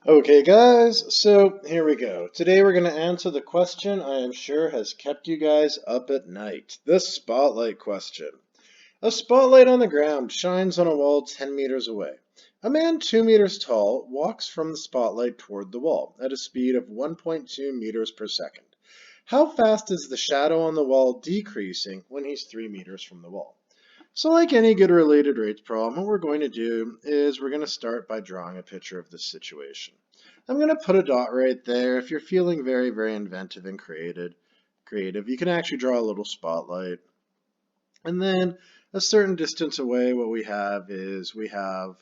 Okay, guys, so here we go. Today we're going to answer the question I am sure has kept you guys up at night. The spotlight question. A spotlight on the ground shines on a wall 10 meters away. A man 2 meters tall walks from the spotlight toward the wall at a speed of 1.2 meters per second. How fast is the shadow on the wall decreasing when he's 3 meters from the wall? So like any good related rates problem, what we're going to do is we're going to start by drawing a picture of this situation. I'm going to put a dot right there. If you're feeling very, very inventive and creative, you can actually draw a little spotlight. And then a certain distance away, what we have is we have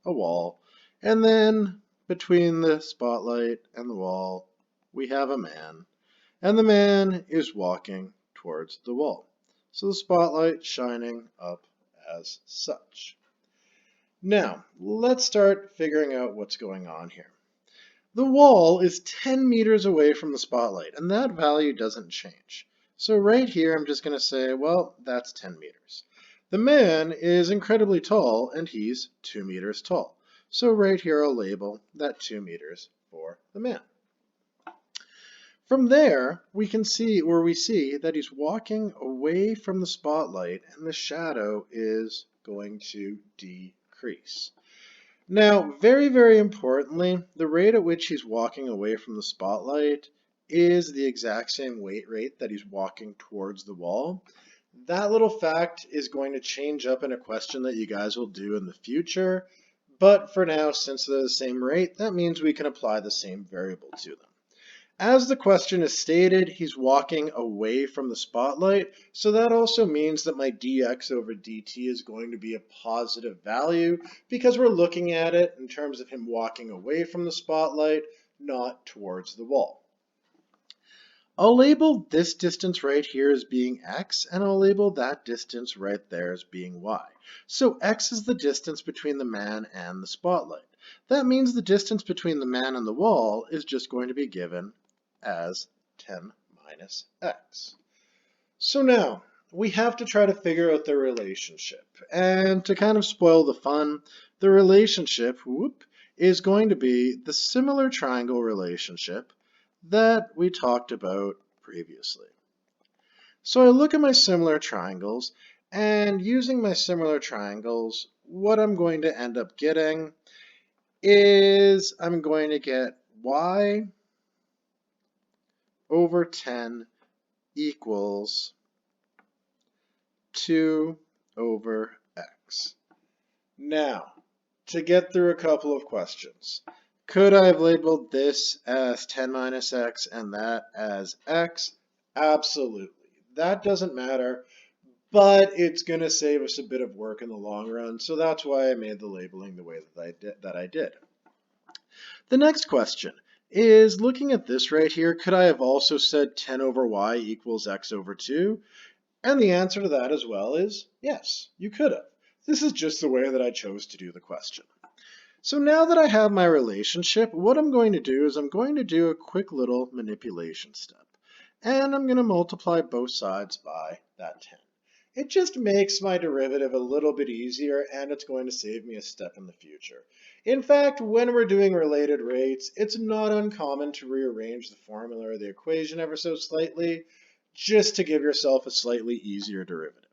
a wall. And then between the spotlight and the wall, we have a man. And the man is walking towards the wall. So the spotlight shining up as such. Now, let's start figuring out what's going on here. The wall is 10 meters away from the spotlight, and that value doesn't change. So right here, I'm just going to say, well, that's 10 meters. The man is incredibly tall, and he's 2 meters tall. So right here, I'll label that 2 meters for the man. From there, we see that he's walking away from the spotlight and the shadow is going to decrease. Now, very, very importantly, the rate at which he's walking away from the spotlight is the exact same weight rate that he's walking towards the wall. That little fact is going to change up in a question that you guys will do in the future, but for now, since they're the same rate, that means we can apply the same variable to them. As the question is stated, he's walking away from the spotlight, so that also means that my dx over dt is going to be a positive value because we're looking at it in terms of him walking away from the spotlight, not towards the wall. I'll label this distance right here as being x, and I'll label that distance right there as being y. So x is the distance between the man and the spotlight. That means the distance between the man and the wall is just going to be given as 10 minus x. So now we have to try to figure out the relationship. And to kind of spoil the fun, the relationship is going to be the similar triangle relationship that we talked about previously. So I look at my similar triangles, and using my similar triangles, what I'm going to end up getting is I'm going to get y over 10 equals 2 over x. Now, to get through a couple of questions, could I have labeled this as 10 minus x and that as x? Absolutely. That doesn't matter, but it's going to save us a bit of work in the long run, so that's why I made the labeling the way that I did. The next question is, looking at this right here, could I have also said 10 over y equals x over 2? And the answer to that as well is yes, you could have. This is just the way that I chose to do the question. So now that I have my relationship, what I'm going to do is I'm going to do a quick little manipulation step. And I'm going to multiply both sides by that 10. It just makes my derivative a little bit easier, and it's going to save me a step in the future. In fact, when we're doing related rates, it's not uncommon to rearrange the formula or the equation ever so slightly, just to give yourself a slightly easier derivative.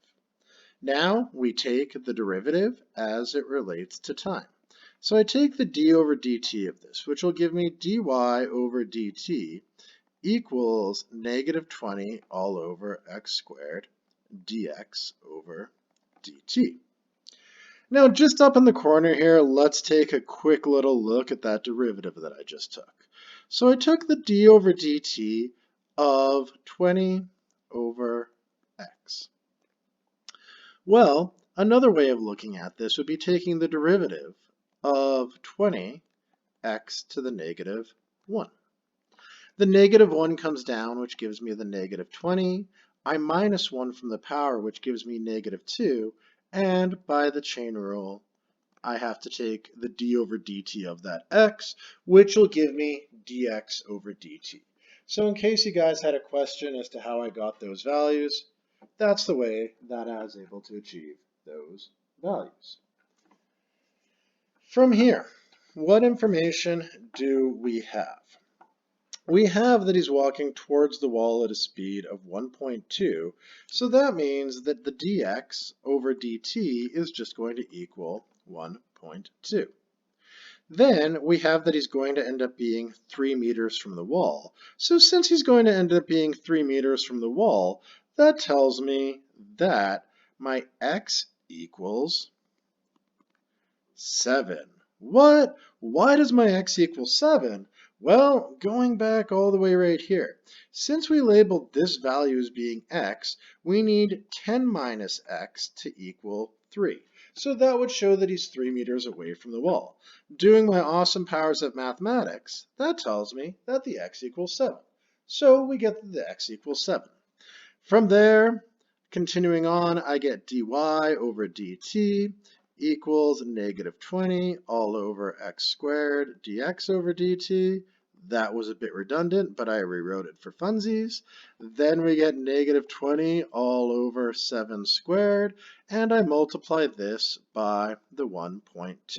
Now we take the derivative as it relates to time. So I take the d over dt of this, which will give me dy over dt equals negative 20 all over x squared dx over dt. Now just up in the corner here, let's take a quick little look at that derivative that I just took. So I took the d over dt of 20 over x. Well, another way of looking at this would be taking the derivative of 20x to the negative 1. The negative 1 comes down, which gives me the negative 20. I minus 1 from the power, which gives me negative 2. And by the chain rule, I have to take the d over dt of that x, which will give me dx over dt. So in case you guys had a question as to how I got those values, that's the way that I was able to achieve those values. From here, what information do we have? We have that he's walking towards the wall at a speed of 1.2, so that means that the dx over dt is just going to equal 1.2. Then we have that he's going to end up being 3 meters from the wall. So since he's going to end up being 3 meters from the wall, that tells me that my x equals 7. What? Why does my x equal 7? Well, going back all the way right here, since we labeled this value as being x, we need 10 minus x to equal 3. So that would show that he's 3 meters away from the wall. Doing my awesome powers of mathematics, that tells me that the x equals 7. So we get that the x equals 7. From there, continuing on, I get dy over dt equals negative 20 all over x squared dx over dt. That was a bit redundant, but I rewrote it for funsies. Then we get negative 20 all over 7 squared, and I multiply this by the 1.2.